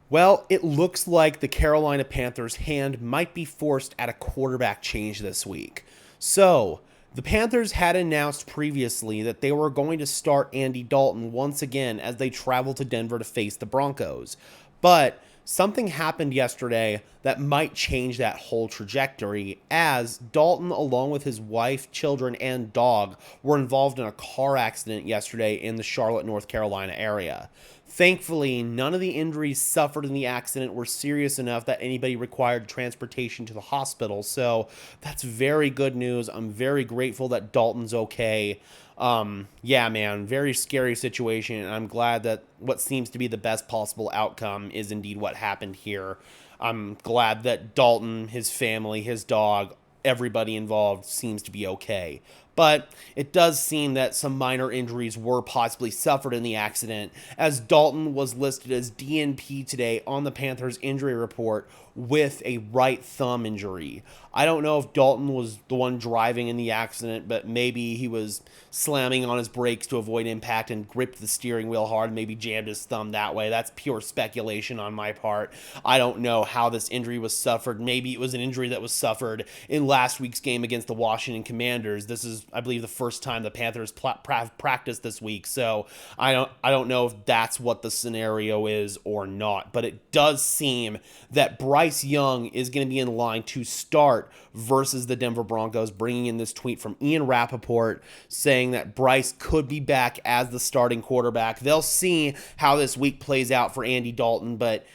Well, it looks like the Carolina Panthers' hand might be forced at a quarterback change this week. So, the Panthers had announced previously that they were going to start Andy Dalton once again as they travel to Denver to face the Broncos. But something happened yesterday that might change that whole trajectory, as Dalton, along with his wife, children, and dog, were involved in a car accident yesterday in the Charlotte, North Carolina area. Thankfully, none of the injuries suffered in the accident were serious enough that anybody required transportation to the hospital. So that's very good news. I'm very grateful that Dalton's okay. Yeah, man, very scary situation. And I'm glad that what seems to be the best possible outcome is indeed what happened here. I'm glad that Dalton, his family, his dog, everybody involved seems to be okay. But it does seem that some minor injuries were possibly suffered in the accident, as Dalton was listed as DNP today on the Panthers injury report with a right thumb injury. I don't know if Dalton was the one driving in the accident, but maybe he was slamming on his brakes to avoid impact and gripped the steering wheel hard, maybe jammed his thumb that way. That's pure speculation on my part. I don't know how this injury was suffered. Maybe it was an injury that was suffered in last week's game against the Washington Commanders. This is, I believe, the first time the Panthers practiced this week, so I don't know if that's what the scenario is or not. But it does seem that Bryce Young is going to be in line to start versus the Denver Broncos, bringing in this tweet from Ian Rappaport saying that Bryce could be back as the starting quarterback. They'll see how this week plays out for Andy Dalton, but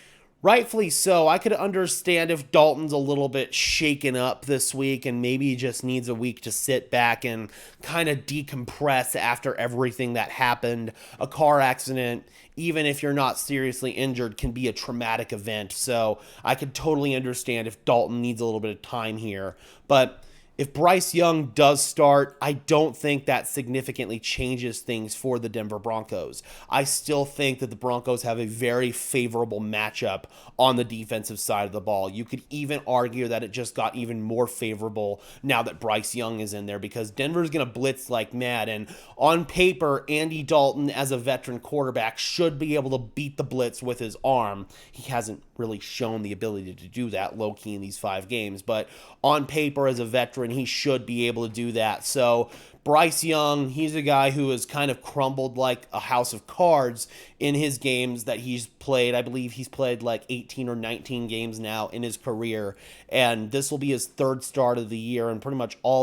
rightfully so. I could understand if Dalton's a little bit shaken up this week and maybe he just needs a week to sit back and kind of decompress after everything that happened. A car accident, even if you're not seriously injured, can be a traumatic event. So I could totally understand if Dalton needs a little bit of time here. But if Bryce Young does start, I don't think that significantly changes things for the Denver Broncos. I still think that the Broncos have a very favorable matchup on the defensive side of the ball. You could even argue that it just got even more favorable now that Bryce Young is in there, because Denver's going to blitz like mad. And on paper, Andy Dalton, as a veteran quarterback, should be able to beat the blitz with his arm. He hasn't really shown the ability to do that low key in these 5 games, but on paper, as a veteran, he should be able to do that. So Bryce Young, he's a guy who has kind of crumbled like a house of cards in his games that he's played. I believe he's played like 18 or 19 games now in his career, and this will be his third start of the year. And pretty much all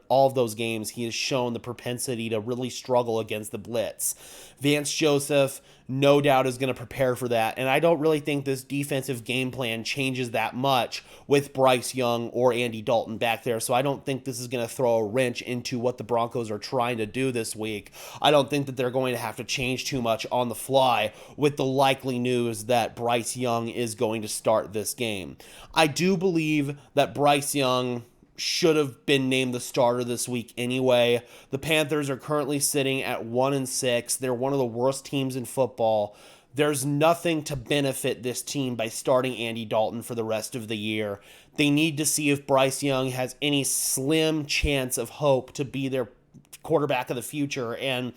of those games, he has shown the propensity to really struggle against the blitz. Vance Joseph, no doubt, is going to prepare for that, and I don't really think this defensive game plan changes that much with Bryce Young or Andy Dalton back there. So I don't think this is going to throw a wrench into what the Broncos are trying to do this week. I don't think that they're going to have to change too much on the fly with the likely news that Bryce Young is going to start this game. I do believe that Bryce Young should have been named the starter this week anyway. The Panthers are currently sitting at 1-6. They're one of the worst teams in football. There's nothing to benefit this team by starting Andy Dalton for the rest of the year. They need to see if Bryce Young has any slim chance of hope to be their quarterback of the future. And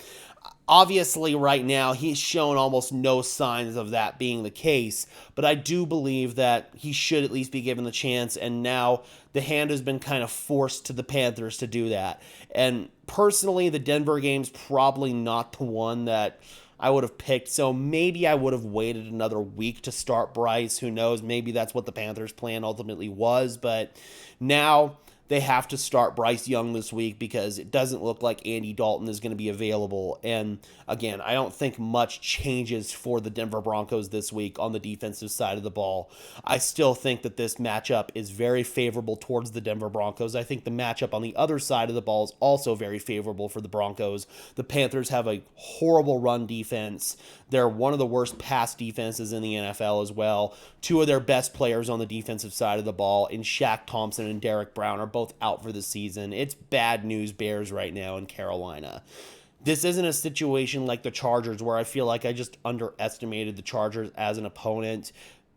obviously, right now, he's shown almost no signs of that being the case. But I do believe that he should at least be given the chance. And now the hand has been kind of forced to the Panthers to do that. And personally, the Denver game's probably not the one that I would have picked. So maybe I would have waited another week to start Bryce. Who knows? Maybe that's what the Panthers' plan ultimately was. But now they have to start Bryce Young this week because it doesn't look like Andy Dalton is going to be available. And again, I don't think much changes for the Denver Broncos this week on the defensive side of the ball. I still think that this matchup is very favorable towards the Denver Broncos. I think the matchup on the other side of the ball is also very favorable for the Broncos. The Panthers have a horrible run defense. They're one of the worst pass defenses in the NFL as well. Two of their best players on the defensive side of the ball, in Shaq Thompson and Derek Brown, are both out for the season. It's bad news bears right now in Carolina. This isn't a situation like the Chargers where I feel like I just underestimated the Chargers as an opponent.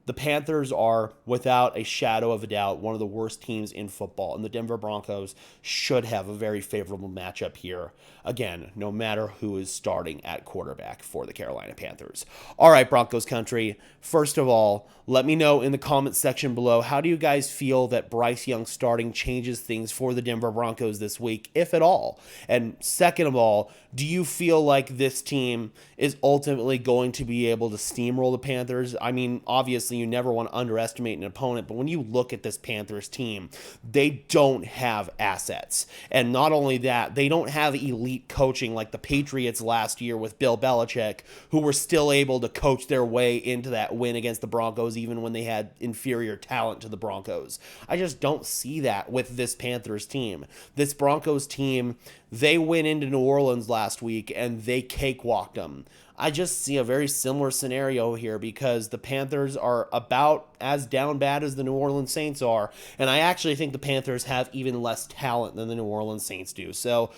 The Panthers are, without a shadow of a doubt, one of the worst teams in football, and the Denver Broncos should have a very favorable matchup here. Again, no matter who is starting at quarterback for the Carolina Panthers. All right, Broncos country. First of all, let me know in the comments section below, how do you guys feel that Bryce Young starting changes things for the Denver Broncos this week, if at all? And second of all, do you feel like this team is ultimately going to be able to steamroll the Panthers? I mean, obviously, you never want to underestimate an opponent, but when you look at this Panthers team, they don't have assets. And not only that, they don't have elite coaching like the Patriots last year with Bill Belichick, who were still able to coach their way into that win against the Broncos even when they had inferior talent to the Broncos. I just don't see that with this Panthers team. This Broncos team, they went into New Orleans last week and they cakewalked them. I just see a very similar scenario here because the Panthers are about as down bad as the New Orleans Saints are, and I actually think the Panthers have even less talent than the New Orleans Saints do. So,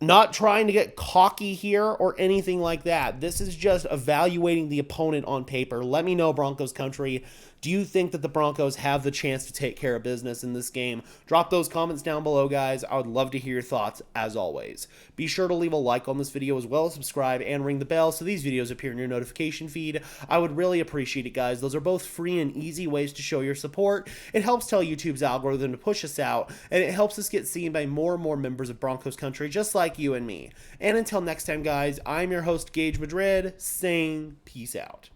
not trying to get cocky here or anything like that. This is just evaluating the opponent on paper. Let me know, Broncos country. Do you think that the Broncos have the chance to take care of business in this game? Drop those comments down below, guys. I would love to hear your thoughts, as always. Be sure to leave a like on this video as well as subscribe and ring the bell so these videos appear in your notification feed. I would really appreciate it, guys. Those are both free and easy ways to show your support. It helps tell YouTube's algorithm to push us out, and it helps us get seen by more and more members of Broncos country just like you and me. And until next time, guys, I'm your host, Gage Madrid, saying peace out.